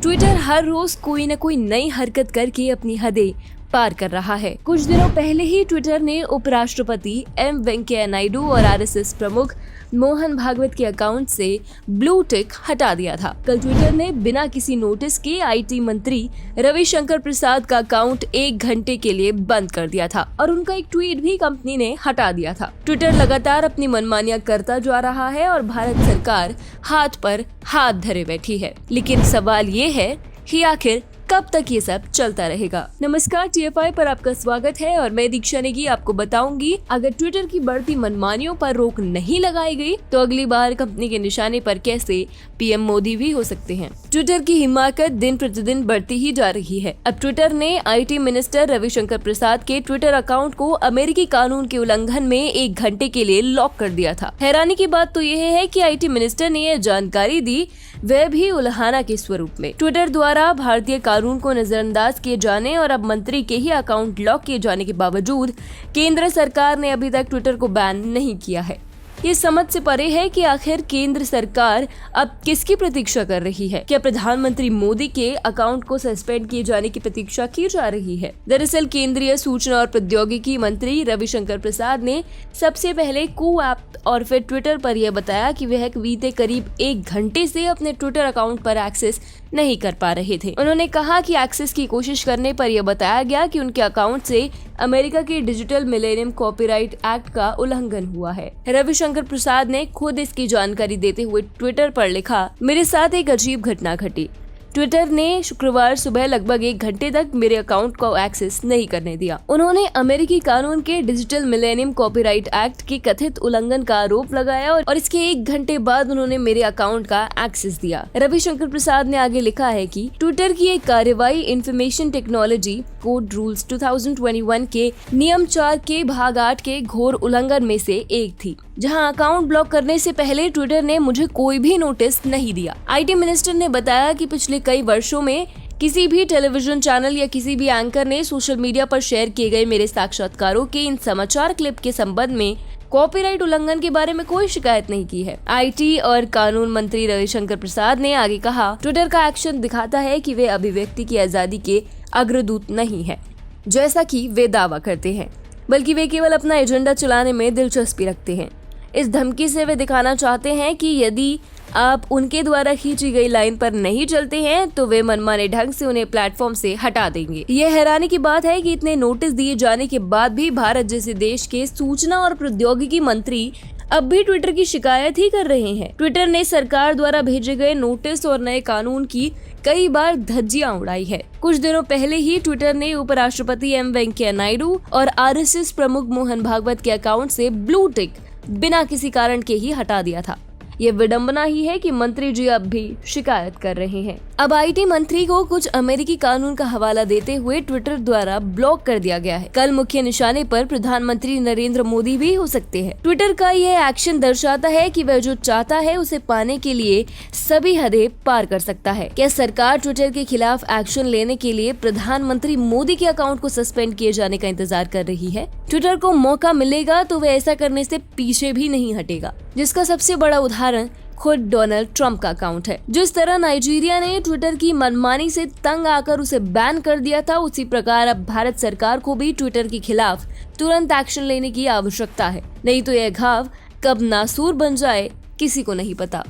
Twitter हर रोज कोई न कोई नई हरकत करके अपनी हदें पार कर रहा है। कुछ दिनों पहले ही ट्विटर ने उपराष्ट्रपति एम वेंकैया नायडू और आरएसएस प्रमुख मोहन भागवत के अकाउंट से ब्लू टिक हटा दिया था। कल ट्विटर ने बिना किसी नोटिस के आईटी मंत्री रविशंकर प्रसाद का अकाउंट 1 घंटे के लिए बंद कर दिया था और उनका एक ट्वीट भी कंपनी ने हटा दिया था। ट्विटर लगातार अपनी मनमानियां करता जा रहा है और भारत सरकार हाथ पर हाथ धरे बैठी है। लेकिन सवाल ये है कि आखिर कब तक ये सब चलता रहेगा। नमस्कार, TFI पर आपका स्वागत है और मैं दीक्षा नेगी आपको बताऊंगी अगर ट्विटर की बढ़ती मनमानियों पर रोक नहीं लगाई गई तो अगली बार कंपनी के निशाने पर कैसे पीएम मोदी भी हो सकते हैं। ट्विटर की हिमाकत दिन प्रतिदिन बढ़ती ही जा रही है। अब ट्विटर ने आईटी मिनिस्टर रविशंकर प्रसाद के ट्विटर अकाउंट को अमेरिकी कानून के उल्लंघन में 1 घंटे के लिए लॉक कर दिया था। हैरानी की बात तो यह है कि आईटी मिनिस्टर ने यह जानकारी दी, वह भी उल्हाना के स्वरूप में। ट्विटर द्वारा भारतीय कानून को नजरअंदाज किए जाने और अब मंत्री के ही अकाउंट लॉक किए जाने के बावजूद केंद्र सरकार ने अभी तक ट्विटर को बैन नहीं किया है। ये समझ से परे है कि आखिर केंद्र सरकार अब किसकी प्रतीक्षा कर रही है। क्या प्रधानमंत्री मोदी के अकाउंट को सस्पेंड किए जाने की प्रतीक्षा की जा रही है? दरअसल केंद्रीय सूचना और प्रौद्योगिकी मंत्री रविशंकर प्रसाद ने सबसे पहले कू ऐप और फिर ट्विटर पर यह बताया कि वह बीते करीब 1 घंटे से अपने ट्विटर अकाउंट पर एक्सेस नहीं कर पा रहे थे। उन्होंने कहा कि एक्सेस की कोशिश करने पर यह बताया गया कि उनके अकाउंट से अमेरिका के डिजिटल मिलेनियम कॉपीराइट एक्ट का उल्लंघन हुआ है। रविशंकर प्रसाद ने खुद इसकी जानकारी देते हुए ट्विटर पर लिखा, मेरे साथ एक अजीब घटना घटी। ट्विटर ने शुक्रवार सुबह लगभग 1 घंटे तक मेरे अकाउंट को एक्सेस नहीं करने दिया। उन्होंने अमेरिकी कानून के डिजिटल मिलेनियम कॉपीराइट एक्ट के कथित उल्लंघन का आरोप लगाया और इसके 1 घंटे बाद उन्होंने मेरे अकाउंट का एक्सेस दिया। रविशंकर प्रसाद ने आगे लिखा है कि ट्विटर की एक कार्रवाई इंफॉर्मेशन टेक्नोलॉजी कोड रूल्स 2021 के नियम 4 के भाग 8 के घोर उल्लंघन में से एक थी, जहां अकाउंट ब्लॉक करने से पहले ट्विटर ने मुझे कोई भी नोटिस नहीं दिया। आईटी मिनिस्टर ने बताया कि पिछले कई वर्षों में किसी भी टेलीविजन चैनल या किसी भी एंकर ने सोशल मीडिया पर शेयर किए गए मेरे साक्षात्कारों के इन समाचार क्लिप के संबंध में कॉपीराइट उल्लंघन के बारे में कोई शिकायत नहीं की है। आईटी और कानून मंत्री रविशंकर प्रसाद ने आगे कहा, ट्विटर का एक्शन दिखाता है कि वे अभिव्यक्ति की आजादी के अग्रदूत नहीं है, जैसा कि वे दावा करते हैं, बल्कि वे केवल अपना एजेंडा चलाने में दिलचस्पी रखते हैं। इस धमकी से वे दिखाना चाहते हैं कि यदि आप उनके द्वारा खींची गई लाइन पर नहीं चलते हैं तो वे मनमाने ढंग से उन्हें प्लेटफॉर्म से हटा देंगे। यह हैरानी की बात है कि इतने नोटिस दिए जाने के बाद भी भारत जैसे देश के सूचना और प्रौद्योगिकी मंत्री अब भी ट्विटर की शिकायत ही कर रहे हैं। ट्विटर ने सरकार द्वारा भेजे गए नोटिस और नए कानून की कई बार धज्जियां उड़ाई है। कुछ दिनों पहले ही ट्विटर ने उपराष्ट्रपति एम वेंकैया नायडू और आरएसएस प्रमुख मोहन भागवत के अकाउंट से ब्लू टिक बिना किसी कारण के ही हटा दिया था। ये विडंबना ही है कि मंत्री जी अब भी शिकायत कर रहे हैं। अब आईटी मंत्री को कुछ अमेरिकी कानून का हवाला देते हुए ट्विटर द्वारा ब्लॉक कर दिया गया है। कल मुख्य निशाने पर प्रधानमंत्री नरेंद्र मोदी भी हो सकते हैं। ट्विटर का यह एक्शन दर्शाता है कि वह जो चाहता है उसे पाने के लिए सभी हदें पार कर सकता है। क्या सरकार ट्विटर के खिलाफ एक्शन लेने के लिए प्रधानमंत्री मोदी के अकाउंट को सस्पेंड किए जाने का इंतजार कर रही है? ट्विटर को मौका मिलेगा तो वह ऐसा करने से पीछे भी नहीं हटेगा, जिसका सबसे बड़ा उदाहरण खुद डोनाल्ड ट्रंप का अकाउंट है। जिस तरह नाइजीरिया ने ट्विटर की मनमानी से तंग आकर उसे बैन कर दिया था, उसी प्रकार अब भारत सरकार को भी ट्विटर के खिलाफ तुरंत एक्शन लेने की आवश्यकता है। नहीं तो यह घाव कब नासूर बन जाए किसी को नहीं पता।